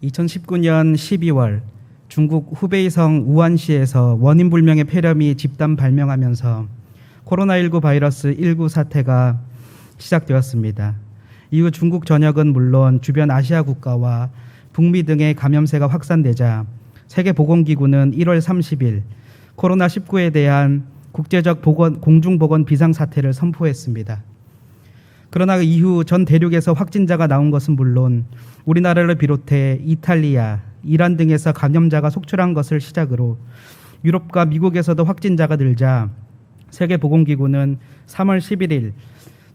2019년 12월 중국 후베이성 우한시에서 원인 불명의 폐렴이 집단 발명하면서 코로나19 바이러스 19 사태가 시작되었습니다. 이후 중국 전역은 물론 주변 아시아 국가와 북미 등의 감염세가 확산되자 세계보건기구는 1월 30일 코로나19에 대한 국제적 공중보건 비상사태를 선포했습니다. 그러나 이후 전 대륙에서 확진자가 나온 것은 물론 우리나라를 비롯해 이탈리아, 이란 등에서 감염자가 속출한 것을 시작으로 유럽과 미국에서도 확진자가 늘자 세계보건기구는 3월 11일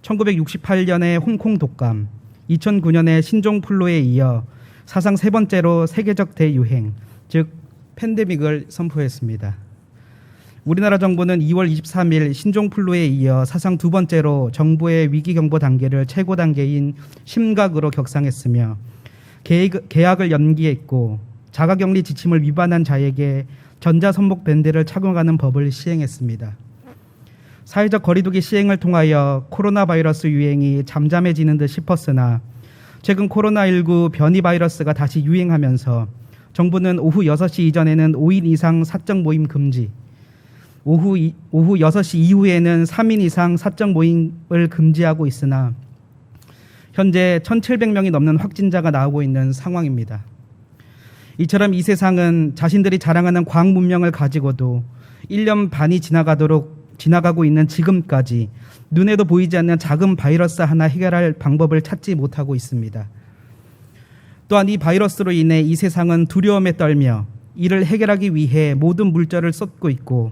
1968년의 홍콩 독감, 2009년의 신종플루에 이어 사상 세 번째로 세계적 대유행, 즉 팬데믹을 선포했습니다. 우리나라 정부는 2월 23일 신종플루에 이어 사상 두 번째로 정부의 위기경보 단계를 최고 단계인 심각으로 격상했으며 개학을 연기했고 자가격리 지침을 위반한 자에게 전자손목 밴드를 착용하는 법을 시행했습니다. 사회적 거리두기 시행을 통하여 코로나 바이러스 유행이 잠잠해지는 듯 싶었으나 최근 코로나19 변이 바이러스가 다시 유행하면서 정부는 오후 6시 이전에는 5인 이상 사적 모임 금지, 오후 6시 이후에는 3인 이상 사적 모임을 금지하고 있으나 현재 1,700명이 넘는 확진자가 나오고 있는 상황입니다. 이처럼 이 세상은 자신들이 자랑하는 과학 문명을 가지고도 1년 반이 지나가고 있는 지금까지 눈에도 보이지 않는 작은 바이러스 하나 해결할 방법을 찾지 못하고 있습니다. 또한 이 바이러스로 인해 이 세상은 두려움에 떨며 이를 해결하기 위해 모든 물자를 쏟고 있고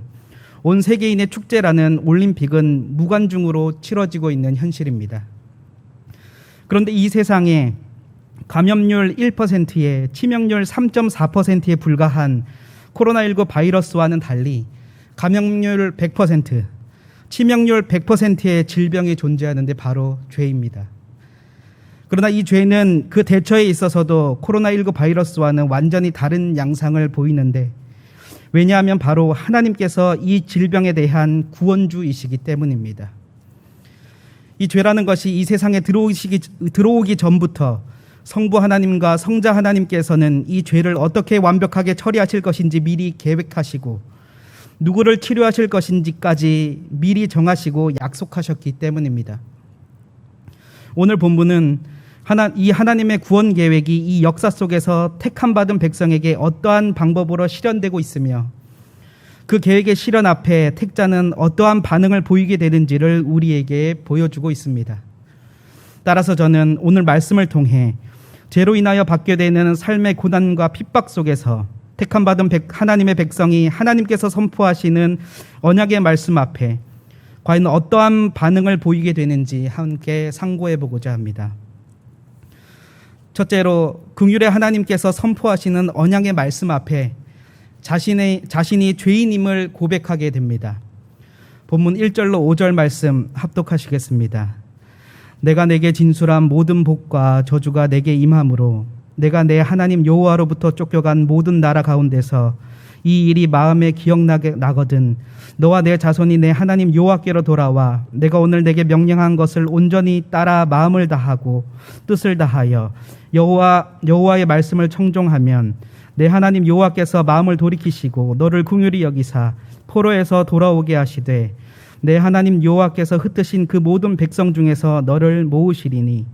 온 세계인의 축제라는 올림픽은 무관중으로 치러지고 있는 현실입니다. 그런데 이 세상에 감염률 1%에 치명률 3.4%에 불과한 코로나19 바이러스와는 달리 감염률 100%, 치명률 100%의 질병이 존재하는데 바로 죄입니다. 그러나 이 죄는 그 대처에 있어서도 코로나19 바이러스와는 완전히 다른 양상을 보이는데 왜냐하면 바로 하나님께서 이 질병에 대한 구원주이시기 때문입니다. 이 죄라는 것이 이 세상에 들어오기 전부터 성부 하나님과 성자 하나님께서는 이 죄를 어떻게 완벽하게 처리하실 것인지 미리 계획하시고 누구를 치료하실 것인지까지 미리 정하시고 약속하셨기 때문입니다. 오늘 본문은 이 하나님의 구원 계획이 이 역사 속에서 택함받은 백성에게 어떠한 방법으로 실현되고 있으며 그 계획의 실현 앞에 택자는 어떠한 반응을 보이게 되는지를 우리에게 보여주고 있습니다. 따라서 저는 오늘 말씀을 통해 죄로 인하여 받게 되는 삶의 고난과 핍박 속에서 택함받은 하나님의 백성이 하나님께서 선포하시는 언약의 말씀 앞에 과연 어떠한 반응을 보이게 되는지 함께 상고해 보고자 합니다. 첫째로 긍휼의 하나님께서 선포하시는 언약의 말씀 앞에 자신이 죄인임을 고백하게 됩니다. 본문 1절로 5절 말씀 합독하시겠습니다. 내가 내게 진술한 모든 복과 저주가 내게 임함으로 내가 내 하나님 여호와로부터 쫓겨간 모든 나라 가운데서 이 일이 마음에 기억나거든 너와 내 자손이 내 하나님 여호와께로 돌아와 내가 오늘 내게 명령한 것을 온전히 따라 마음을 다하고 뜻을 다하여 여호와의 말씀을 청종하면 내 하나님 여호와께서 마음을 돌이키시고 너를 긍휼히 여기사 포로에서 돌아오게 하시되 내 하나님 여호와께서 흩으신 그 모든 백성 중에서 너를 모으시리니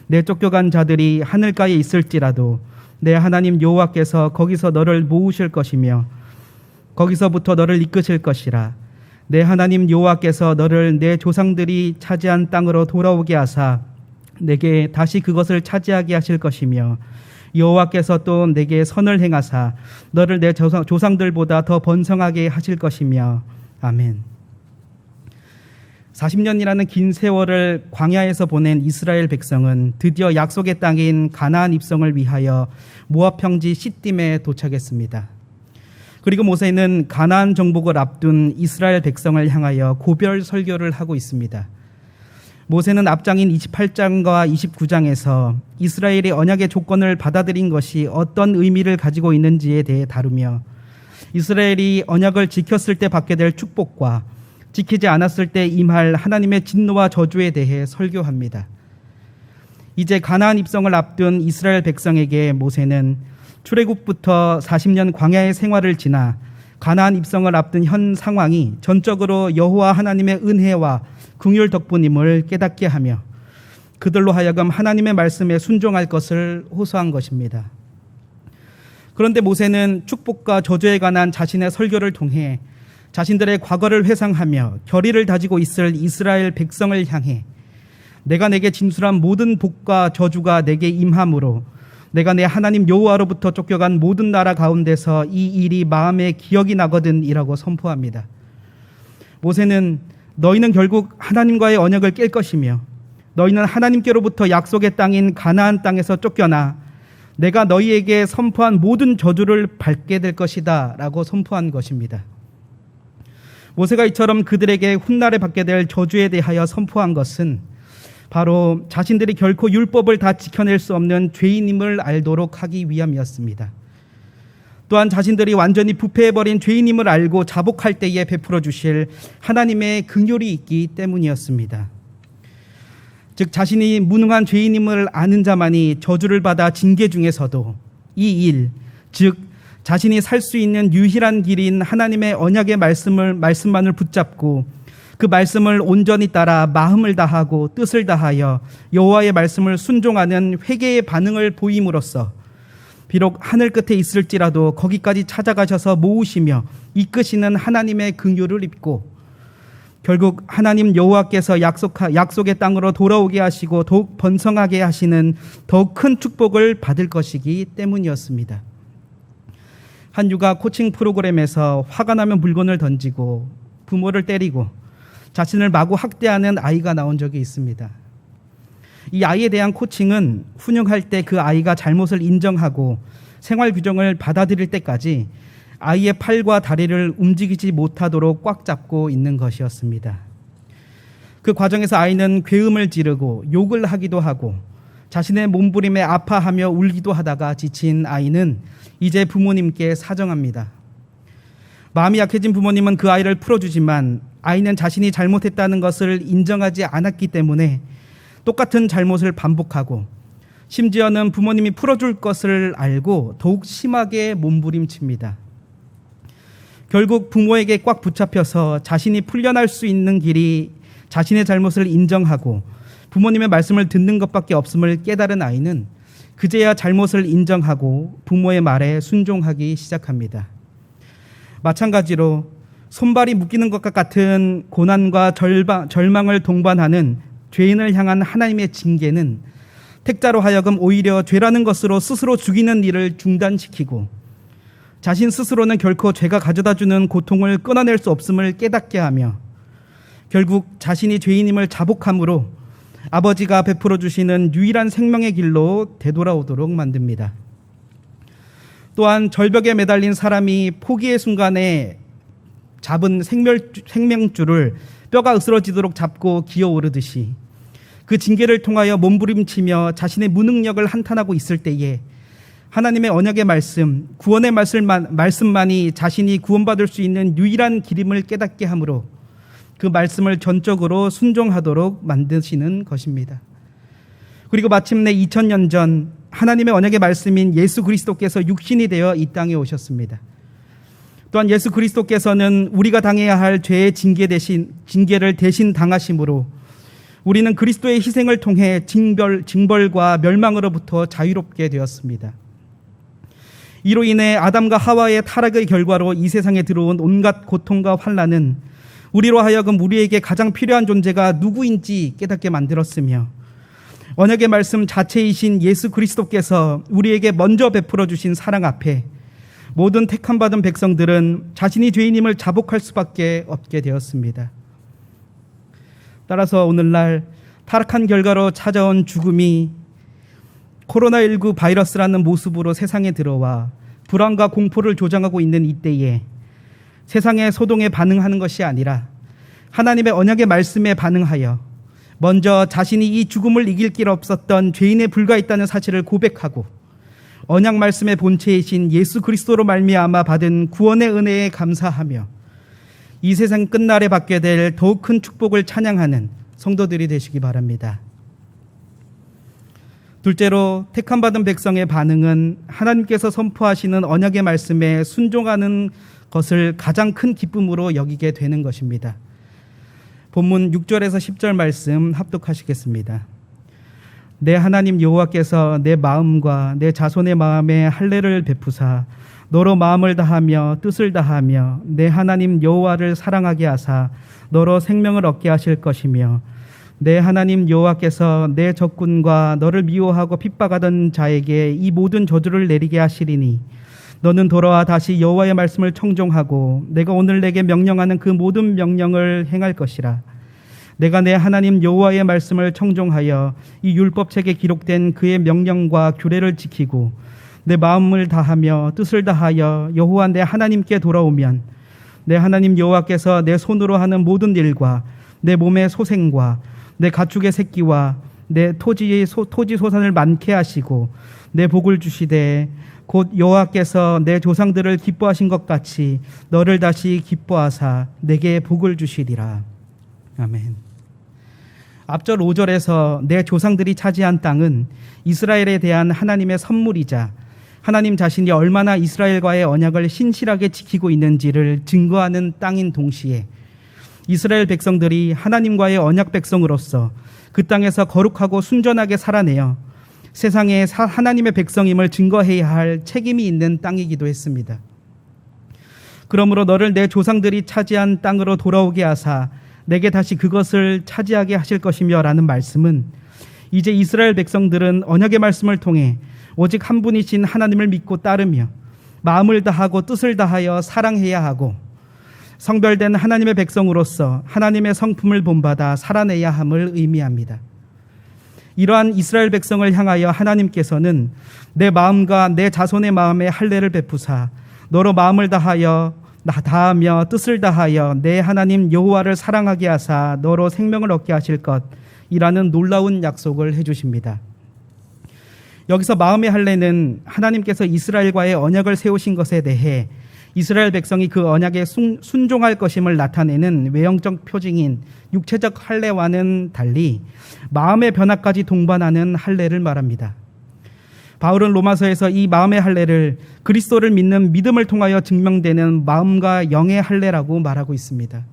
내 쫓겨간 자들이 하늘가에 있을지라도 내 하나님 여호와께서 거기서 너를 모으실 것이며 거기서부터 너를 이끄실 것이라. 내 하나님 여호와께서 너를 내 조상들이 차지한 땅으로 돌아오게 하사 내게 다시 그것을 차지하게 하실 것이며 여호와께서 또 내게 선을 행하사 너를 내 조상들보다 더 번성하게 하실 것이며 아멘. 40년이라는 긴 세월을 광야에서 보낸 이스라엘 백성은 드디어 약속의 땅인 가나안 입성을 위하여 모압 평지 시딤에 도착했습니다. 그리고 모세는 가나안 정복을 앞둔 이스라엘 백성을 향하여 고별 설교를 하고 있습니다. 모세는 앞장인 28장과 29장에서 이스라엘이 언약의 조건을 받아들인 것이 어떤 의미를 가지고 있는지에 대해 다루며 이스라엘이 언약을 지켰을 때 받게 될 축복과 지키지 않았을 때 임할 하나님의 진노와 저주에 대해 설교합니다. 이제 가나안 입성을 앞둔 이스라엘 백성에게 모세는 출애굽부터 40년 광야의 생활을 지나 가나안 입성을 앞둔 현 상황이 전적으로 여호와 하나님의 은혜와 긍휼 덕분임을 깨닫게 하며 그들로 하여금 하나님의 말씀에 순종할 것을 호소한 것입니다. 그런데 모세는 축복과 저주에 관한 자신의 설교를 통해 자신들의 과거를 회상하며 결의를 다지고 있을 이스라엘 백성을 향해 내가 내게 진술한 모든 복과 저주가 내게 임함으로 내가 내 하나님 여호와로부터 쫓겨간 모든 나라 가운데서 이 일이 마음에 기억이 나거든 이라고 선포합니다. 모세는 너희는 결국 하나님과의 언약을 깰 것이며 너희는 하나님께로부터 약속의 땅인 가나안 땅에서 쫓겨나 내가 너희에게 선포한 모든 저주를 밟게 될 것이다 라고 선포한 것입니다. 모세가 이처럼 그들에게 훗날에 받게 될 저주에 대하여 선포한 것은 바로 자신들이 결코 율법을 다 지켜낼 수 없는 죄인임을 알도록 하기 위함이었습니다. 또한 자신들이 완전히 부패해버린 죄인임을 알고 자복할 때에 베풀어 주실 하나님의 긍휼이 있기 때문이었습니다. 즉 자신이 무능한 죄인임을 아는 자만이 저주를 받아 징계 중에서도 이 일, 즉 자신이 살 수 있는 유일한 길인 하나님의 언약의 말씀만을 붙잡고 그 말씀을 온전히 따라 마음을 다하고 뜻을 다하여 여호와의 말씀을 순종하는 회개의 반응을 보임으로써 비록 하늘 끝에 있을지라도 거기까지 찾아가셔서 모으시며 이끄시는 하나님의 긍휼을 입고 결국 하나님 여호와께서 약속의 땅으로 돌아오게 하시고 더욱 번성하게 하시는 더욱 큰 축복을 받을 것이기 때문이었습니다. 한 육아 코칭 프로그램에서 화가 나면 물건을 던지고 부모를 때리고 자신을 마구 학대하는 아이가 나온 적이 있습니다. 이 아이에 대한 코칭은 훈육할 때 그 아이가 잘못을 인정하고 생활 규정을 받아들일 때까지 아이의 팔과 다리를 움직이지 못하도록 꽉 잡고 있는 것이었습니다. 그 과정에서 아이는 괴음을 지르고 욕을 하기도 하고 자신의 몸부림에 아파하며 울기도 하다가 지친 아이는 이제 부모님께 사정합니다. 마음이 약해진 부모님은 그 아이를 풀어주지만 아이는 자신이 잘못했다는 것을 인정하지 않았기 때문에 똑같은 잘못을 반복하고 심지어는 부모님이 풀어줄 것을 알고 더욱 심하게 몸부림칩니다. 결국 부모에게 꽉 붙잡혀서 자신이 풀려날 수 있는 길이 자신의 잘못을 인정하고 부모님의 말씀을 듣는 것밖에 없음을 깨달은 아이는 그제야 잘못을 인정하고 부모의 말에 순종하기 시작합니다. 마찬가지로 손발이 묶이는 것과 같은 고난과 절망을 동반하는 죄인을 향한 하나님의 징계는 택자로 하여금 오히려 죄라는 것으로 스스로 죽이는 일을 중단시키고 자신 스스로는 결코 죄가 가져다주는 고통을 끊어낼 수 없음을 깨닫게 하며 결국 자신이 죄인임을 자복함으로 아버지가 베풀어 주시는 유일한 생명의 길로 되돌아오도록 만듭니다. 또한 절벽에 매달린 사람이 포기의 순간에 잡은 생명줄을 뼈가 으스러지도록 잡고 기어오르듯이 그 징계를 통하여 몸부림치며 자신의 무능력을 한탄하고 있을 때에 하나님의 언약의 말씀, 구원의 말씀만이 자신이 구원받을 수 있는 유일한 길임을 깨닫게 하므로 그 말씀을 전적으로 순종하도록 만드시는 것입니다. 그리고 마침내 2000년 전 하나님의 언약의 말씀인 예수 그리스도께서 육신이 되어 이 땅에 오셨습니다. 또한 예수 그리스도께서는 우리가 당해야 할 죄의 징계를 대신 당하심으로 우리는 그리스도의 희생을 통해 징벌과 멸망으로부터 자유롭게 되었습니다. 이로 인해 아담과 하와의 타락의 결과로 이 세상에 들어온 온갖 고통과 환난은 우리로 하여금 우리에게 가장 필요한 존재가 누구인지 깨닫게 만들었으며 언약의 말씀 자체이신 예수 그리스도께서 우리에게 먼저 베풀어 주신 사랑 앞에 모든 택함받은 백성들은 자신이 죄인임을 자복할 수밖에 없게 되었습니다. 따라서 오늘날 타락한 결과로 찾아온 죽음이 코로나19 바이러스라는 모습으로 세상에 들어와 불안과 공포를 조장하고 있는 이때에 세상의 소동에 반응하는 것이 아니라 하나님의 언약의 말씀에 반응하여 먼저 자신이 이 죽음을 이길 길 없었던 죄인에 불과했다는 사실을 고백하고 언약 말씀의 본체이신 예수 그리스도로 말미암아 받은 구원의 은혜에 감사하며 이 세상 끝날에 받게 될 더욱 큰 축복을 찬양하는 성도들이 되시기 바랍니다. 둘째로 택함받은 백성의 반응은 하나님께서 선포하시는 언약의 말씀에 순종하는 것을 가장 큰 기쁨으로 여기게 되는 것입니다. 본문 6절에서 10절 말씀 합독하시겠습니다. 내 하나님 여호와께서 내 마음과 내 자손의 마음에 할례를 베푸사 너로 마음을 다하며 뜻을 다하며 내 하나님 여호와를 사랑하게 하사 너로 생명을 얻게 하실 것이며 내 하나님 여호와께서 내 적군과 너를 미워하고 핍박하던 자에게 이 모든 저주를 내리게 하시리니 너는 돌아와 다시 여호와의 말씀을 청종하고 내가 오늘 내게 명령하는 그 모든 명령을 행할 것이라. 내가 내 하나님 여호와의 말씀을 청종하여 이 율법책에 기록된 그의 명령과 규례를 지키고 내 마음을 다하며 뜻을 다하여 여호와 내 하나님께 돌아오면 내 하나님 여호와께서 내 손으로 하는 모든 일과 내 몸의 소생과 내 가축의 새끼와 내 토지 소산을 많게 하시고 내 복을 주시되 곧 여호와께서 내 조상들을 기뻐하신 것 같이 너를 다시 기뻐하사 내게 복을 주시리라. 아멘. 앞절 5절에서 내 조상들이 차지한 땅은 이스라엘에 대한 하나님의 선물이자 하나님 자신이 얼마나 이스라엘과의 언약을 신실하게 지키고 있는지를 증거하는 땅인 동시에 이스라엘 백성들이 하나님과의 언약 백성으로서 그 땅에서 거룩하고 순전하게 살아내어 세상에 하나님의 백성임을 증거해야 할 책임이 있는 땅이기도 했습니다. 그러므로 너를 내 조상들이 차지한 땅으로 돌아오게 하사 내게 다시 그것을 차지하게 하실 것이며 라는 말씀은 이제 이스라엘 백성들은 언약의 말씀을 통해 오직 한 분이신 하나님을 믿고 따르며 마음을 다하고 뜻을 다하여 사랑해야 하고 성별된 하나님의 백성으로서 하나님의 성품을 본받아 살아내야 함을 의미합니다. 이러한 이스라엘 백성을 향하여 하나님께서는 내 마음과 내 자손의 마음에 할례를 베푸사 너로 마음을 다하며 뜻을 다하여 내 하나님 여호와를 사랑하게 하사 너로 생명을 얻게 하실 것이라는 놀라운 약속을 해주십니다. 여기서 마음의 할례는 하나님께서 이스라엘과의 언약을 세우신 것에 대해 이스라엘 백성이 그 언약에 순종할 것임을 나타내는 외형적 표징인 육체적 할례와는 달리 마음의 변화까지 동반하는 할례를 말합니다. 바울은 로마서에서 이 마음의 할례를 그리스도를 믿는 믿음을 통하여 증명되는 마음과 영의 할례라고 말하고 있습니다.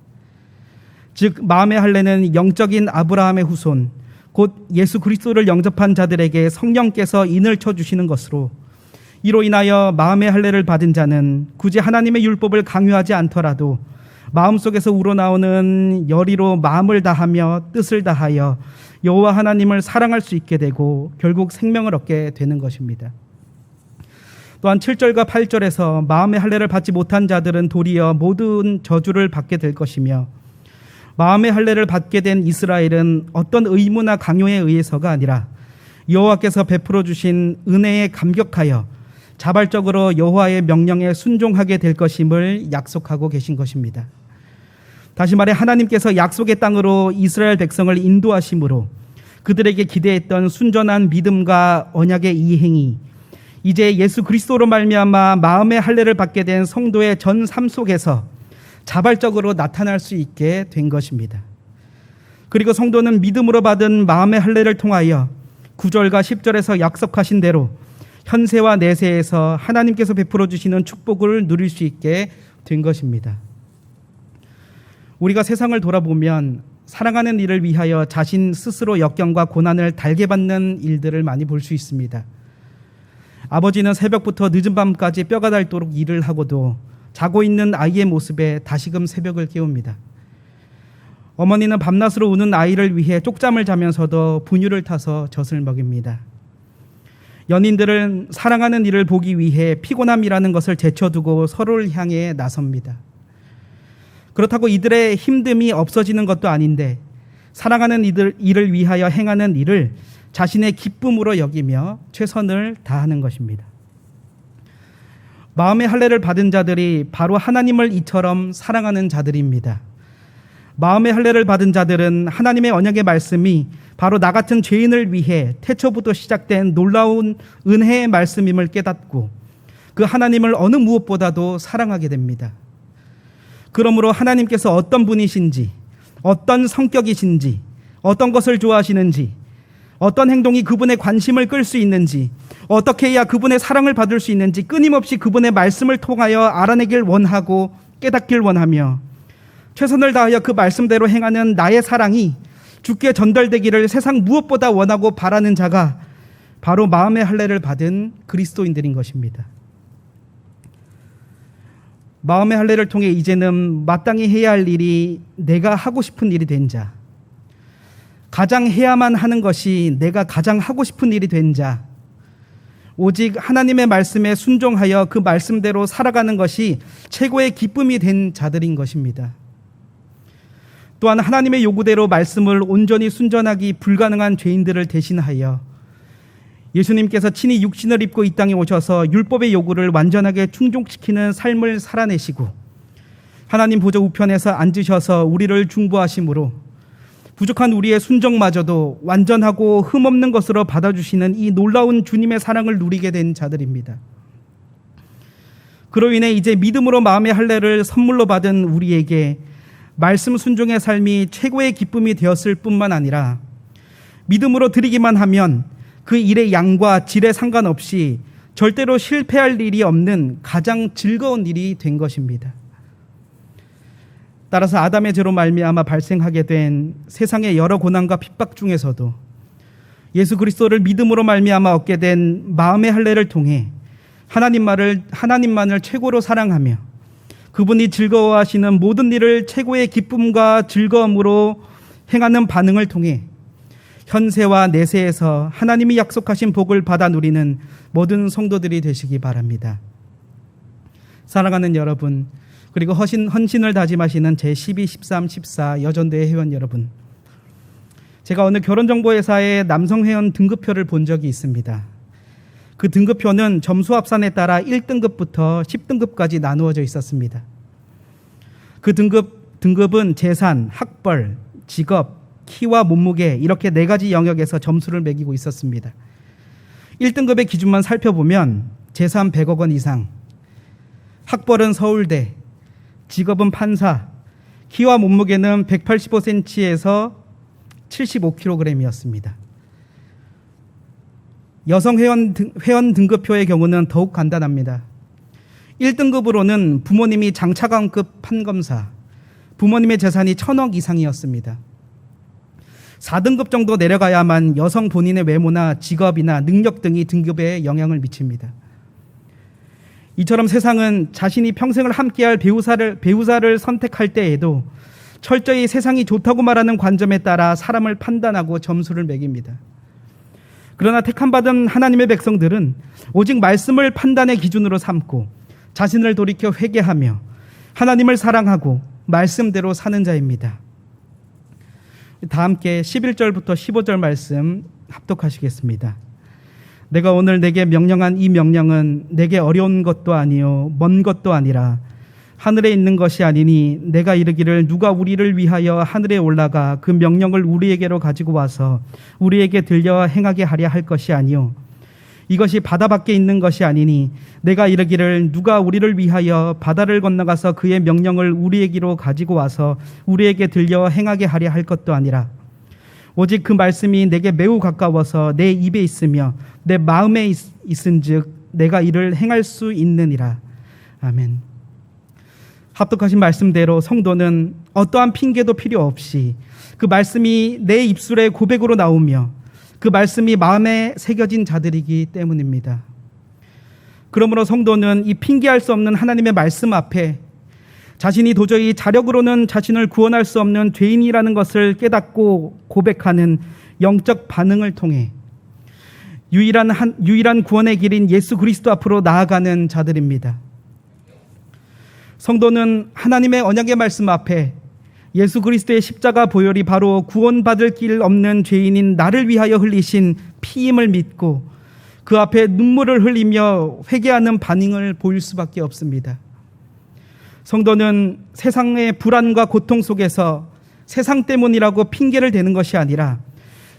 즉 마음의 할례는 영적인 아브라함의 후손 곧 예수 그리스도를 영접한 자들에게 성령께서 인을 쳐주시는 것으로 이로 인하여 마음의 할례를 받은 자는 굳이 하나님의 율법을 강요하지 않더라도 마음속에서 우러나오는 열의로 마음을 다하며 뜻을 다하여 여호와 하나님을 사랑할 수 있게 되고 결국 생명을 얻게 되는 것입니다. 또한 7절과 8절에서 마음의 할례를 받지 못한 자들은 도리어 모든 저주를 받게 될 것이며 마음의 할례를 받게 된 이스라엘은 어떤 의무나 강요에 의해서가 아니라 여호와께서 베풀어 주신 은혜에 감격하여 자발적으로 여호와의 명령에 순종하게 될 것임을 약속하고 계신 것입니다. 다시 말해 하나님께서 약속의 땅으로 이스라엘 백성을 인도하심으로 그들에게 기대했던 순전한 믿음과 언약의 이행이 이제 예수 그리스도로 말미암아 마음의 할례를 받게 된 성도의 전 삶 속에서 자발적으로 나타날 수 있게 된 것입니다. 그리고 성도는 믿음으로 받은 마음의 할례를 통하여 9절과 10절에서 약속하신 대로 현세와 내세에서 하나님께서 베풀어 주시는 축복을 누릴 수 있게 된 것입니다. 우리가 세상을 돌아보면 사랑하는 일을 위하여 자신 스스로 역경과 고난을 달게 받는 일들을 많이 볼 수 있습니다. 아버지는 새벽부터 늦은 밤까지 뼈가 닳도록 일을 하고도 자고 있는 아이의 모습에 다시금 새벽을 깨웁니다. 어머니는 밤낮으로 우는 아이를 위해 쪽잠을 자면서도 분유를 타서 젖을 먹입니다. 연인들은 사랑하는 이를 보기 위해 피곤함이라는 것을 제쳐두고 서로를 향해 나섭니다. 그렇다고 이들의 힘듦이 없어지는 것도 아닌데 사랑하는 이를 위하여 행하는 일을 자신의 기쁨으로 여기며 최선을 다하는 것입니다. 마음의 할례를 받은 자들이 바로 하나님을 이처럼 사랑하는 자들입니다. 마음의 할례를 받은 자들은 하나님의 언약의 말씀이 바로 나 같은 죄인을 위해 태초부터 시작된 놀라운 은혜의 말씀임을 깨닫고 그 하나님을 어느 무엇보다도 사랑하게 됩니다. 그러므로 하나님께서 어떤 분이신지, 어떤 성격이신지, 어떤 것을 좋아하시는지, 어떤 행동이 그분의 관심을 끌 수 있는지, 어떻게 해야 그분의 사랑을 받을 수 있는지 끊임없이 그분의 말씀을 통하여 알아내길 원하고 깨닫길 원하며 최선을 다하여 그 말씀대로 행하는 나의 사랑이 주께 전달되기를 세상 무엇보다 원하고 바라는 자가 바로 마음의 할례를 받은 그리스도인들인 것입니다. 마음의 할례를 통해 이제는 마땅히 해야 할 일이 내가 하고 싶은 일이 된 자, 가장 해야만 하는 것이 내가 가장 하고 싶은 일이 된 자, 오직 하나님의 말씀에 순종하여 그 말씀대로 살아가는 것이 최고의 기쁨이 된 자들인 것입니다. 또한 하나님의 요구대로 말씀을 온전히 순전하기 불가능한 죄인들을 대신하여 예수님께서 친히 육신을 입고 이 땅에 오셔서 율법의 요구를 완전하게 충족시키는 삶을 살아내시고 하나님 보좌 우편에서 앉으셔서 우리를 중보하심으로 부족한 우리의 순종마저도 완전하고 흠없는 것으로 받아주시는 이 놀라운 주님의 사랑을 누리게 된 자들입니다. 그로 인해 이제 믿음으로 마음의 할례를 선물로 받은 우리에게 말씀 순종의 삶이 최고의 기쁨이 되었을 뿐만 아니라 믿음으로 드리기만 하면 그 일의 양과 질에 상관없이 절대로 실패할 일이 없는 가장 즐거운 일이 된 것입니다. 따라서 아담의 죄로 말미암아 발생하게 된 세상의 여러 고난과 핍박 중에서도 예수 그리스도를 믿음으로 말미암아 얻게 된 마음의 할례를 통해 하나님만을 최고로 사랑하며 그분이 즐거워하시는 모든 일을 최고의 기쁨과 즐거움으로 행하는 반응을 통해 현세와 내세에서 하나님이 약속하신 복을 받아 누리는 모든 성도들이 되시기 바랍니다. 사랑하는 여러분, 그리고 헌신을 다짐하시는 제12, 13, 14 여전대회 회원 여러분, 제가 어느 결혼정보회사의 남성 회원 등급표를 본 적이 있습니다. 그 등급표는 점수 합산에 따라 1등급부터 10등급까지 나누어져 있었습니다. 그 등급은 재산, 학벌, 직업, 키와 몸무게 이렇게 4가지 영역에서 점수를 매기고 있었습니다. 1등급의 기준만 살펴보면 재산 100억 원 이상, 학벌은 서울대, 직업은 판사, 키와 몸무게는 185cm에서 75kg이었습니다. 여성 회원 등급표의 경우는 더욱 간단합니다. 1등급으로는 부모님이 장차관급 판검사, 부모님의 재산이 1,000억 이상이었습니다. 4등급 정도 내려가야만 여성 본인의 외모나 직업이나 능력 등이 등급에 영향을 미칩니다. 이처럼 세상은 자신이 평생을 함께할 배우자를 선택할 때에도 철저히 세상이 좋다고 말하는 관점에 따라 사람을 판단하고 점수를 매깁니다. 그러나 택함받은 하나님의 백성들은 오직 말씀을 판단의 기준으로 삼고 자신을 돌이켜 회개하며 하나님을 사랑하고 말씀대로 사는 자입니다. 다 함께 11절부터 15절 말씀 합독하시겠습니다. 내가 오늘 내게 명령한 이 명령은 내게 어려운 것도 아니요 먼 것도 아니라 하늘에 있는 것이 아니니 내가 이르기를 누가 우리를 위하여 하늘에 올라가 그 명령을 우리에게로 가지고 와서 우리에게 들려 행하게 하려 할 것이 아니요 이것이 바다 밖에 있는 것이 아니니 내가 이르기를 누가 우리를 위하여 바다를 건너가서 그의 명령을 우리에게로 가지고 와서 우리에게 들려 행하게 하려 할 것도 아니라 오직 그 말씀이 내게 매우 가까워서 내 입에 있으며 내 마음에 있은즉 내가 이를 행할 수 있느니라. 아멘. 합독하신 말씀대로 성도는 어떠한 핑계도 필요 없이 그 말씀이 내 입술의 고백으로 나오며 그 말씀이 마음에 새겨진 자들이기 때문입니다. 그러므로 성도는 이 핑계할 수 없는 하나님의 말씀 앞에 자신이 도저히 자력으로는 자신을 구원할 수 없는 죄인이라는 것을 깨닫고 고백하는 영적 반응을 통해 유일한 구원의 길인 예수 그리스도 앞으로 나아가는 자들입니다. 성도는 하나님의 언약의 말씀 앞에 예수 그리스도의 십자가 보혈이 바로 구원받을 길 없는 죄인인 나를 위하여 흘리신 피임을 믿고 그 앞에 눈물을 흘리며 회개하는 반응을 보일 수밖에 없습니다. 성도는 세상의 불안과 고통 속에서 세상 때문이라고 핑계를 대는 것이 아니라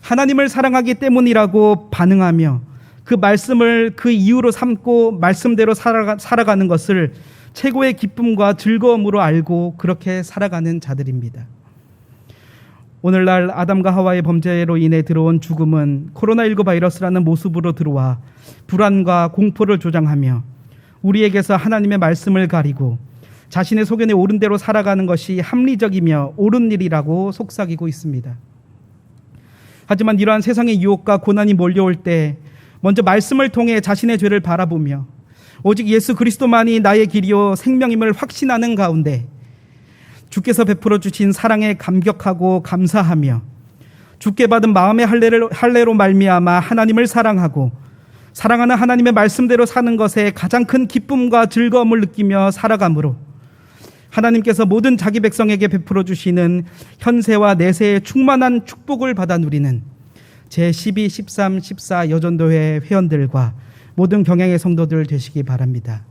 하나님을 사랑하기 때문이라고 반응하며 그 말씀을 그 이유로 삼고 말씀대로 살아가는 것을 최고의 기쁨과 즐거움으로 알고 그렇게 살아가는 자들입니다. 오늘날 아담과 하와의 범죄로 인해 들어온 죽음은 코로나19 바이러스라는 모습으로 들어와 불안과 공포를 조장하며 우리에게서 하나님의 말씀을 가리고 자신의 소견에 옳은 대로 살아가는 것이 합리적이며 옳은 일이라고 속삭이고 있습니다. 하지만 이러한 세상의 유혹과 고난이 몰려올 때 먼저 말씀을 통해 자신의 죄를 바라보며 오직 예수 그리스도만이 나의 길이요 생명임을 확신하는 가운데 주께서 베풀어 주신 사랑에 감격하고 감사하며 주께 받은 마음의 할례로 말미암아 하나님을 사랑하고 사랑하는 하나님의 말씀대로 사는 것에 가장 큰 기쁨과 즐거움을 느끼며 살아가므로 하나님께서 모든 자기 백성에게 베풀어 주시는 현세와 내세의 충만한 축복을 받아 누리는 제12, 13, 14 여전도회 회원들과 모든 경향의 성도들 되시기 바랍니다.